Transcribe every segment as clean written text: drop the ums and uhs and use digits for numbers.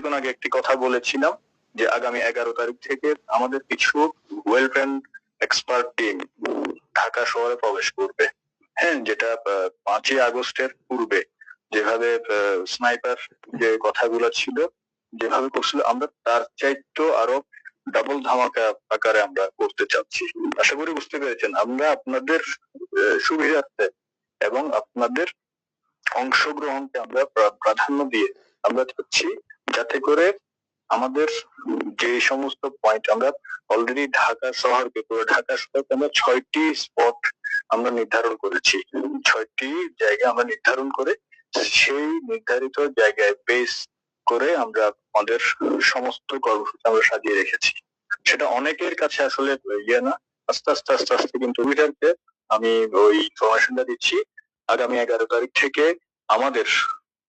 কিছুক্ষণ আগে একটি কথা বলেছিলাম যে আগামী 11 তারিখ থেকে আমাদের কিছু well trend expert team Dhaka শহরে প্রবেশ করবে। হ্যাঁ, যেটা 5ই আগস্টের পূর্বে যেভাবে স্নাইপার যে কথাগুলো ছিল, যেভাবে করছিল, আমরা তার চাইতেও আরো ডাবল ধামাকা আকারে আমরা করতে চাচ্ছি। আশা করি বুঝতে পেরেছেন। আমরা আপনাদের সুবিধার্থে এবং আপনাদের অংশগ্রহণকে আমরা প্রাধান্য দিয়ে আমরা চাচ্ছি যাতে করে আমাদের যে সমস্ত পয়েন্ট আমরা অলরেডি ঢাকা শহরকে, পুরো ঢাকা শহরকে আমরা 6টি স্পট আমরা নির্ধারণ করেছি। 6টি জায়গা আমরা নির্ধারণ করে সেই নির্ধারিত জায়গায় বেস করে আমরা আমাদের সমস্ত কর্মসূচি আমরা সাজিয়ে রেখেছি। সেটা অনেকের কাছে আসলে ইয়ে না, আস্তে আস্তে আস্তে আস্তে কিন্তু সুবিধার্থে আমি ওই ইনফরমেশনটা দিচ্ছি। আগামী 11 তারিখ থেকে আমাদের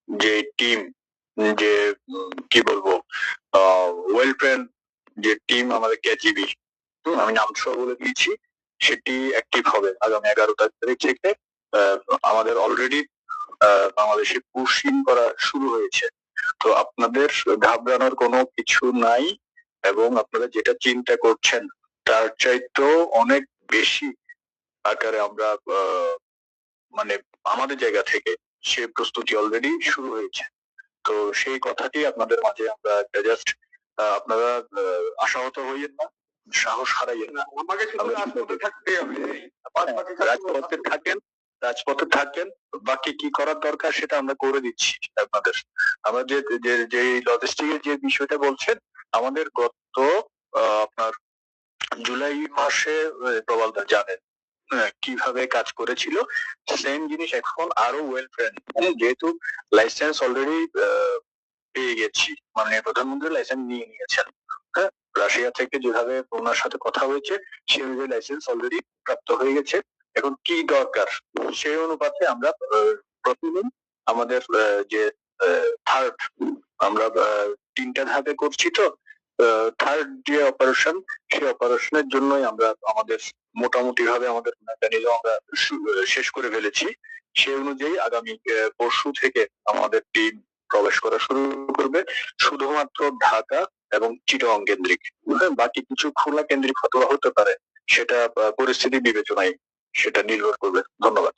যে টিম, যে কি বলবো, ওয়েল ট্রেন্ড যে টিম আমাদের কেজিবি, আমি নাম সহ বলে দিয়েছি, সেটি অ্যাক্টিভ হবে আগামী 11 তারিখ থেকে। আমাদের অলরেডি বাংলাদেশে পুশিং করা শুরু হয়েছে। তো আপনাদের ঘাবড়ানোর কোনো কিছু নাই, এবং আপনারা যেটা চিন্তা করছেন তার চাইতেও অনেক বেশি আকারে আমরা মানে আমাদের জায়গা থেকে সে প্রস্তুতি অলরেডি শুরু হয়েছে। তো সেই কথাটি আপনাদের মাঝে আমরা জাস্ট, আপনারা আশাহত হইয়েন না, সাহস হারাইয়েন না। আমাকে রাজপথে থাকতে হবে, রাজপথে থাকেন, রাজপথে থাকেন। বাকি কি করার দরকার সেটা আমরা করে দিচ্ছি আপনাদের। আমরা যে লজিস্টিকের যে বিষয়টা বলছেন, আমাদের গত আপনার জুলাই মাসে প্রবালদা জানেন কিভাবে কাজ করেছিল, সেম জিনিস এখন আরো ওয়েল ট্রেন্ড। যেহেতু লাইসেন্স অলরেডি পেয়ে গেছি, মাননীয় প্রধানমন্ত্রী লাইসেন্স নিয়ে নিয়েছেন। হ্যাঁ, রাশিয়া থেকে যেভাবে ওনার সাথে কথা হয়েছে সেই অনুযায়ী লাইসেন্স অলরেডি প্রাপ্ত হয়ে গেছে। এখন কি দরকার সেই অনুপাতে আমরা প্রতিদিন আমাদের যে থার্ড, আমরা 3টা ধাপে করছি। তো থার্ড যে অপারেশন, সেই অপারেশনের জন্যই আমরা আমাদের মোটামুটি ভাবে আমাদের মেকানিজম আমরা শেষ করে ফেলেছি। সেই অনুযায়ী আগামী পরশু থেকে আমাদের টিম প্রবেশ করা শুরু করবে, শুধুমাত্র ঢাকা এবং চিটাগং কেন্দ্রিক। বাকি কিছু খুলনা কেন্দ্রিক হতে পারে, সেটা পরিস্থিতি বিবেচনায় সেটা নির্ভর করবে। ধন্যবাদ।